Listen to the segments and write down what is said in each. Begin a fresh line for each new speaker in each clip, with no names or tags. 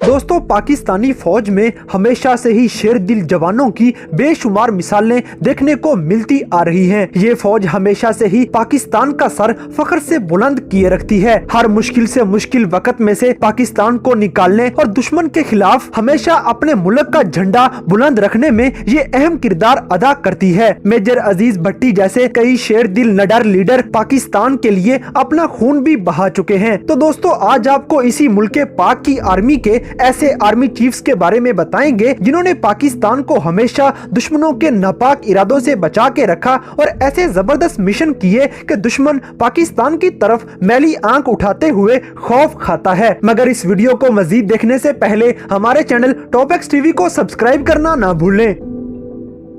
दोस्तों, पाकिस्तानी फौज में हमेशा से ही शेर दिल जवानों की बेशुमार मिसालें देखने को मिलती आ रही हैं। ये फौज हमेशा से ही पाकिस्तान का सर फख्र से बुलंद किए रखती है। हर मुश्किल से मुश्किल वक्त में से पाकिस्तान को निकालने और दुश्मन के खिलाफ हमेशा अपने मुल्क का झंडा बुलंद रखने में ये अहम किरदार अदा करती है। मेजर अजीज भट्टी जैसे कई शेर दिल निडर लीडर पाकिस्तान के लिए अपना खून भी बहा चुके हैं। तो दोस्तों, आज आपको इसी मुल्क पाक की आर्मी के ऐसे आर्मी चीफ्स के बारे में बताएंगे जिन्होंने पाकिस्तान को हमेशा दुश्मनों के नापाक इरादों से बचा के रखा और ऐसे जबरदस्त मिशन किए कि दुश्मन पाकिस्तान की तरफ मैली आंख उठाते हुए खौफ खाता है। मगर इस वीडियो को मजीद देखने से पहले हमारे चैनल टॉप एक्स टीवी को सब्सक्राइब करना ना भूलें।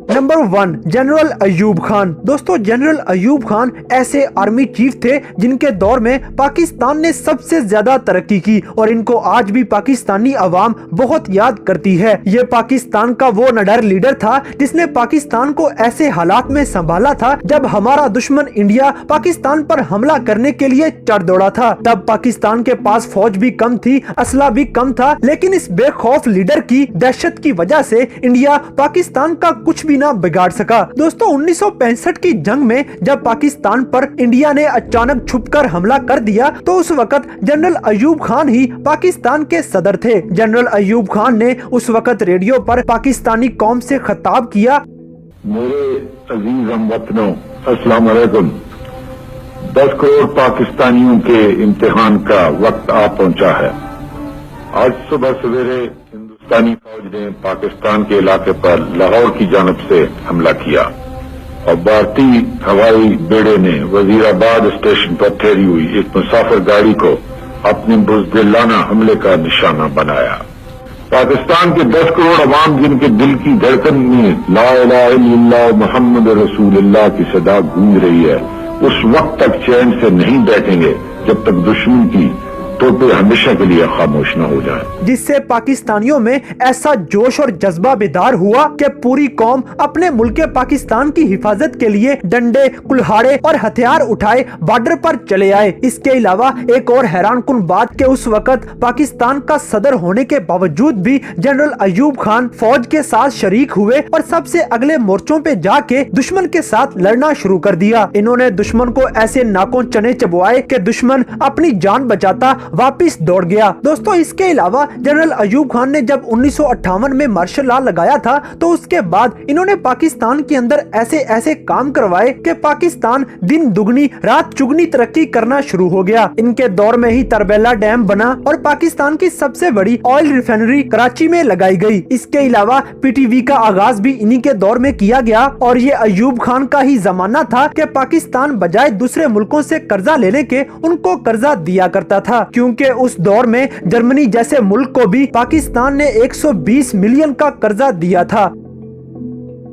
Number 1, general Ayub Khan. दोस्तों, जनरल अयूब खान ऐसे आर्मी चीफ थे जिनके दौर में पाकिस्तान ने सबसे ज्यादा तरक्की की और इनको आज भी पाकिस्तानी अवाम बहुत याद करती है। ये पाकिस्तान का वो निडर लीडर था जिसने पाकिस्तान को ऐसे हालात में संभाला था जब हमारा दुश्मन इंडिया पाकिस्तान पर हमला करने के लिए चढ़ दौड़ा था। तब पाकिस्तान के पास फौज भी कम थी, असला भी कम था, लेकिन इस बेखौफ लीडर की दहशत की वजह से इंडिया पाकिस्तान का कुछ भी ना बिगाड़ सका। दोस्तों, 1965 की जंग में जब पाकिस्तान पर इंडिया ने अचानक छुपकर हमला कर दिया तो उस वक्त जनरल अयूब खान ही पाकिस्तान के सदर थे। जनरल अयूब खान ने उस वक्त रेडियो पर पाकिस्तानी कौम से खिताब किया।
मेरे अजीज हमवतनों, अस्सलाम वालेकुम। 10 करोड़ पाकिस्तानियों के इम्तिहान का वक्त आ पहुंचा है। आज सुबह सवेरे पाकिस्तानी फौज ने पाकिस्तान के इलाके पर लाहौर की जानब से हमला किया और भारतीय हवाई बेड़े ने वजीराबाद स्टेशन पर ठहरी हुई एक मुसाफिर गाड़ी को अपने बुज़दिलाना हमले का निशाना बनाया। पाकिस्तान के 10 करोड़ अवाम जिनके दिल की धड़कन में ला इलाहा इल्लल्लाह मुहम्मद रसूलुल्लाह की सदा गूंज रही है, उस वक्त तक चैन से नहीं बैठेंगे जब तक दुश्मन की टोपे हमेशा के लिए खामोश न हो जाए।
जिससे पाकिस्तानियों में ऐसा जोश और जज्बा बेदार हुआ कि पूरी कौम अपने मुल्क पाकिस्तान की हिफाजत के लिए डंडे, कुल्हाड़े और हथियार उठाए बॉर्डर पर चले आए। इसके अलावा एक और हैरानकुन बात कि उस वक्त पाकिस्तान का सदर होने के बावजूद भी जनरल अयूब खान फौज के साथ शरीक हुए और सबसे अगले मोर्चों पे जाके दुश्मन के साथ लड़ना शुरू कर दिया। इन्होंने दुश्मन को ऐसे नाकों चने चबवाए कि दुश्मन अपनी जान बचाता वापिस दौड़ गया। दोस्तों, इसके अलावा जनरल अयूब खान ने जब 1958 में मार्शल लॉ लगाया था तो उसके बाद इन्होंने पाकिस्तान के अंदर ऐसे ऐसे काम करवाए कि पाकिस्तान दिन दुगनी रात चुगनी तरक्की करना शुरू हो गया। इनके दौर में ही तरबेला डैम बना और पाकिस्तान की सबसे बड़ी ऑयल रिफाइनरी कराची में लगाई गई। इसके अलावा पीटीवी का आगाज भी इन्हीं के दौर में किया गया और ये अयूब खान का ही जमाना था कि पाकिस्तान बजाय दूसरे मुल्कों से कर्जा लेने के उनको कर्जा दिया करता था, क्योंकि उस दौर में जर्मनी जैसे मुल्क को भी पाकिस्तान ने 120 मिलियन का कर्जा दिया था।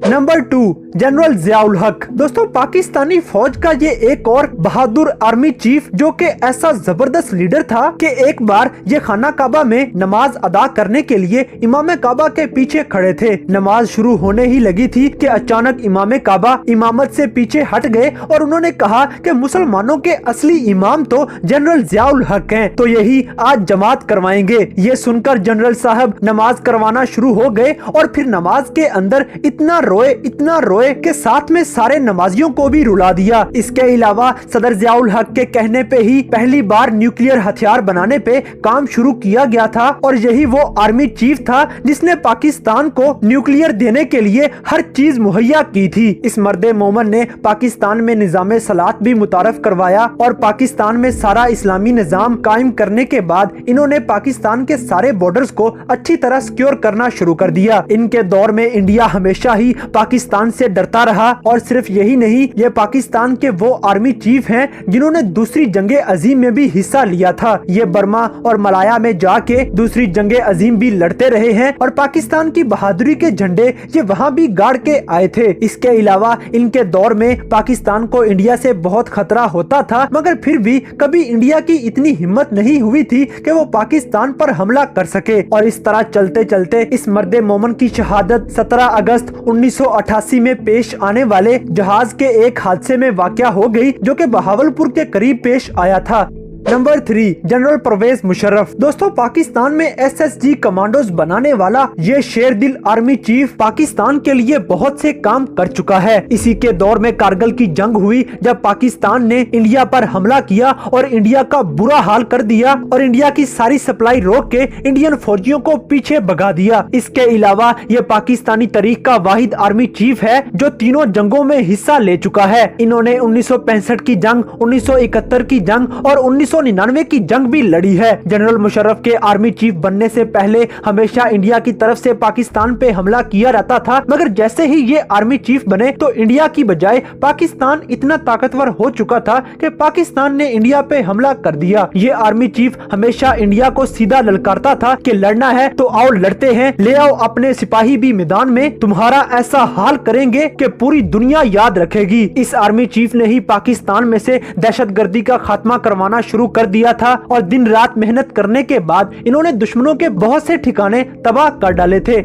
नंबर 2, जनरल जियाउल हक। दोस्तों, पाकिस्तानी फौज का ये एक और बहादुर आर्मी चीफ जो कि ऐसा जबरदस्त लीडर था कि एक बार ये खाना काबा में नमाज अदा करने के लिए इमाम काबा के पीछे खड़े थे। नमाज शुरू होने ही लगी थी कि अचानक इमाम काबा इमामत से पीछे हट गए और उन्होंने कहा कि मुसलमानों के असली इमाम तो जनरल जियाउल हक हैं, तो यही आज जमात करवाएंगे। ये सुनकर जनरल साहब नमाज करवाना शुरू हो गए और फिर नमाज के अंदर इतना रोए कि साथ में सारे नमाजियों को भी रुला दिया। इसके अलावा सदर जियाउल हक के कहने पे ही पहली बार न्यूक्लियर हथियार बनाने पे काम शुरू किया गया था और यही वो आर्मी चीफ था जिसने पाकिस्तान को न्यूक्लियर देने के लिए हर चीज मुहैया की थी। इस मर्दे मोमन ने पाकिस्तान में निजाम सलात भी मुतारफ करवाया और पाकिस्तान में सारा इस्लामी निजाम कायम करने के बाद इन्होंने पाकिस्तान के सारे बॉर्डर्स को अच्छी तरह सिक्योर करना शुरू कर दिया। इनके दौर में इंडिया हमेशा ही पाकिस्तान से डरता रहा और सिर्फ यही नहीं, ये पाकिस्तान के वो आर्मी चीफ हैं जिन्होंने दूसरी जंगे अजीम में भी हिस्सा लिया था। ये बर्मा और मलाया में जाके दूसरी जंगे अजीम भी लड़ते रहे हैं और पाकिस्तान की बहादुरी के झंडे ये वहाँ भी गाड़ के आए थे। इसके अलावा इनके दौर में पाकिस्तान को इंडिया से बहुत खतरा होता था, मगर फिर भी कभी इंडिया की इतनी हिम्मत नहीं हुई थी कि वो पाकिस्तान पर हमला कर सके। और इस तरह चलते चलते इस मर्दे मोमन की शहादत 17 अगस्त 1988 में पेश आने वाले जहाज के एक हादसे में वाक़या हो गई जो कि बहावलपुर के करीब पेश आया था। Number 3, general Pervez Musharraf. दोस्तों, पाकिस्तान में SSG कमांडोज बनाने वाला ये शेर दिल आर्मी चीफ पाकिस्तान के लिए बहुत से काम कर चुका है। इसी के दौर में कारगिल की जंग हुई, जब पाकिस्तान ने इंडिया पर हमला किया और इंडिया का बुरा हाल कर दिया और इंडिया की सारी सप्लाई रोक के इंडियन फौजियों को पीछे भगा दिया। इसके अलावा ये पाकिस्तानी तारीख का वाहिद आर्मी चीफ है जो तीनों जंगों में हिस्सा ले चुका है। इन्होंने 1965 की जंग, 1971 की जंग और 1999 की जंग भी लड़ी है। जनरल मुशर्रफ के आर्मी चीफ बनने से पहले हमेशा इंडिया की तरफ से पाकिस्तान पे हमला किया रहता था, मगर जैसे ही ये आर्मी चीफ बने तो इंडिया की बजाय पाकिस्तान इतना ताकतवर हो चुका था कि पाकिस्तान ने इंडिया पे हमला कर दिया। ये आर्मी चीफ हमेशा इंडिया को सीधा ललकारता था कि लड़ना है तो आओ लड़ते हैं, ले आओ अपने सिपाही भी मैदान में, तुम्हारा ऐसा हाल करेंगे कि पूरी दुनिया याद रखेगी। इस आर्मी चीफ ने ही पाकिस्तान में से दहशतगर्दी का खात्मा करवाना शुरू कर दिया था और दिन रात मेहनत करने के बाद इन्होंने दुश्मनों के बहुत से ठिकाने तबाह कर डाले थे।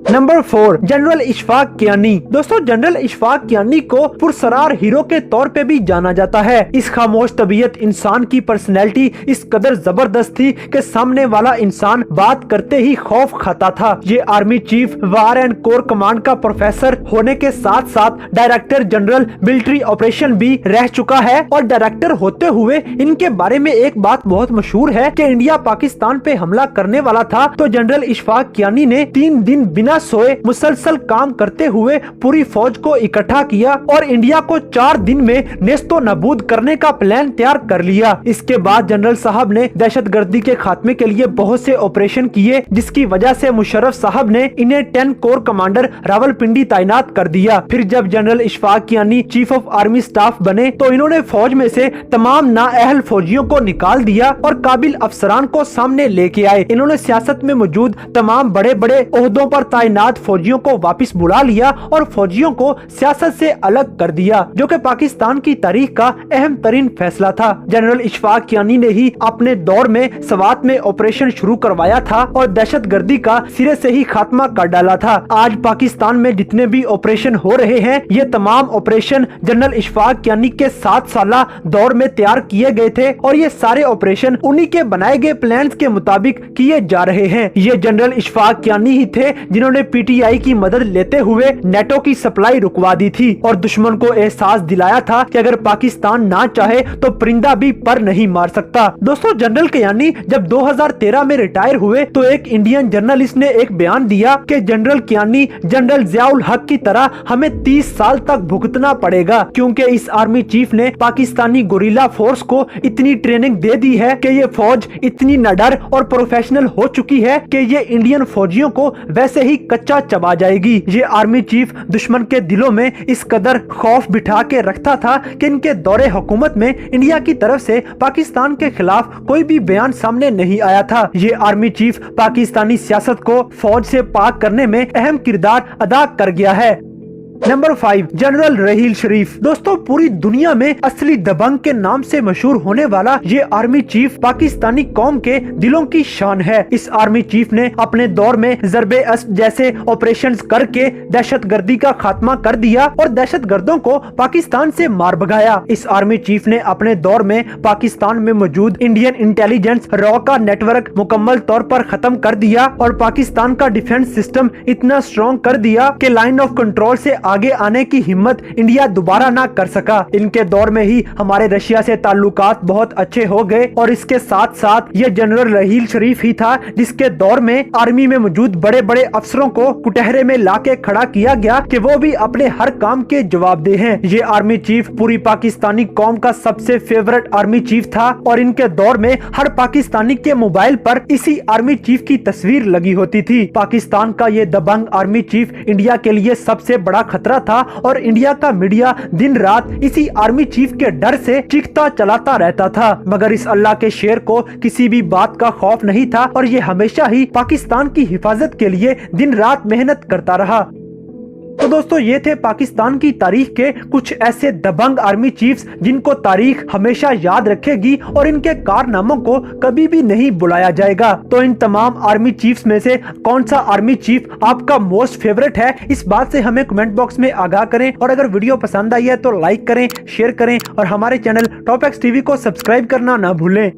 Number 4, general Ishfaq Kayani. दोस्तों, जनरल इशफाक कियानी को पुरसरार हीरो के तौर पे भी जाना जाता है। इस खामोश तबीयत इंसान की पर्सनैलिटी इस कदर जबरदस्त थी कि सामने वाला इंसान बात करते ही खौफ खाता था। ये army chief war and core command का प्रोफेसर होने के साथ साथ डायरेक्टर जनरल मिलिट्री ऑपरेशन भी रह चुका है और डायरेक्टर होते हुए इनके बारे में एक बात बहुत मशहूर है कि इंडिया पाकिस्तान पे हमला करने वाला था तो जनरल इशफाक कियानी ने 3 दिन बिना सोए मुसलसल काम करते हुए पूरी फौज को इकट्ठा किया और इंडिया को 4 दिन में नेस्तो नाबूद करने का प्लान तैयार कर लिया। इसके बाद जनरल साहब ने दहशतगर्दी के खात्मे के लिए बहुत से ऑपरेशन किए, जिसकी वजह से मुशर्रफ साहब ने इन्हें 10 कोर कमांडर रावलपिंडी तैनात कर दिया। फिर जब general Ishfaq Kayani chief of army staff बने तो इन्होंने फौज में से तमाम नाअहल फौजियों को निकाल दिया और काबिल अफसरान को सामने लेके आए। इन्होंने सियासत में मौजूद तमाम बड़े बड़े ओहदों पर तैनात फौजियों को वापस बुला लिया और फौजियों को सियासत से अलग कर दिया, जो कि पाकिस्तान की तारीख का अहम तरीन फैसला था। जनरल इशफाक कियानी ने ही अपने दौर में सवात में ऑपरेशन शुरू करवाया था और दहशतगर्दी का सिरे से ही खात्मा कर डाला था। आज पाकिस्तान में जितने भी ऑपरेशन हो रहे हैं, ये तमाम ऑपरेशन जनरल इशफाक कियानी के 7 साला दौर में तैयार किए गए थे और ये सारे ऑपरेशन उन्हीं के बनाए गए प्लान के मुताबिक किए जा रहे हैं। ये जनरल इशफाक कियानी ही थे जिन्होंने PTI की मदद लेते हुए नेटो की सप्लाई रुकवा दी थी और दुश्मन को एहसास दिलाया था कि अगर पाकिस्तान ना चाहे तो परिंदा भी पर नहीं मार सकता। दोस्तों, जनरल कियानी जब 2013 में रिटायर हुए तो एक इंडियन जर्नलिस्ट ने एक बयान दिया कि जनरल कियानी जनरल जियाउल हक की तरह हमें 30 साल तक भुगतना पड़ेगा, क्योंकि इस आर्मी चीफ ने पाकिस्तानी गोरिल्ला फोर्स को इतनी ट्रेनिंग दे दी है कि ये फौज इतनी निडर और प्रोफेशनल हो चुकी है कि ये इंडियन फौजियों को वैसे ही कच्चा चबा जाएगी। ये आर्मी चीफ दुश्मन के दिलों में इस कदर खौफ बिठा के रखता था कि इनके दौरे हुकूमत में इंडिया की तरफ से पाकिस्तान के खिलाफ कोई भी बयान सामने नहीं आया था। ये आर्मी चीफ पाकिस्तानी सियासत को फौज से पाक करने में अहम किरदार अदा कर गया है। नंबर 5, जनरल रहील शरीफ। दोस्तों, पूरी दुनिया में असली दबंग के नाम से मशहूर होने वाला ये आर्मी चीफ पाकिस्तानी कौम के दिलों की शान है। इस आर्मी चीफ ने अपने दौर में ज़रबे अस्ब जैसे ऑपरेशंस करके दहशतगर्दी का खात्मा कर दिया और दहशतगर्दों को पाकिस्तान से मार भगाया। इस आर्मी चीफ ने अपने दौर में पाकिस्तान में मौजूद इंडियन इंटेलिजेंस रॉ का नेटवर्क मुकम्मल तौर पर खत्म कर दिया और पाकिस्तान का डिफेंस सिस्टम इतना स्ट्रॉन्ग कर दिया कि लाइन ऑफ कंट्रोल से आगे आने की हिम्मत इंडिया दोबारा ना कर सका। इनके दौर में ही हमारे रशिया से ताल्लुकात बहुत अच्छे हो गए और इसके साथ साथ ये जनरल रहील शरीफ ही था जिसके दौर में आर्मी में मौजूद बड़े बड़े अफसरों को कुटहरे में लाके खड़ा किया गया कि वो भी अपने हर काम के जवाबदेह हैं। ये आर्मी चीफ पूरी पाकिस्तानी कौम का सबसे फेवरेट आर्मी चीफ था और इनके दौर में हर पाकिस्तानी के मोबाइल पर इसी आर्मी चीफ की तस्वीर लगी होती थी। पाकिस्तान का ये दबंग आर्मी चीफ इंडिया के लिए सबसे बड़ा खतरा था और इंडिया का मीडिया दिन रात इसी आर्मी चीफ के डर से चीखता चलाता रहता था, मगर इस अल्लाह के शेर को किसी भी बात का खौफ नहीं था और ये हमेशा ही पाकिस्तान की हिफाजत के लिए दिन रात मेहनत करता रहा। तो दोस्तों ये थे पाकिस्तान की तारीख के कुछ ऐसे दबंग आर्मी चीफ्स जिनको तारीख हमेशा याद रखेगी और इनके कारनामों को कभी भी नहीं बुलाया जाएगा। तो इन तमाम आर्मी चीफ्स में से कौन सा आर्मी चीफ आपका मोस्ट फेवरेट है, इस बात से हमें कमेंट बॉक्स में आगाह करें। और अगर वीडियो पसंद आई है तो लाइक करें, शेयर करें और हमारे चैनल टॉप एक्स टीवी को सब्सक्राइब करना ना भूलें।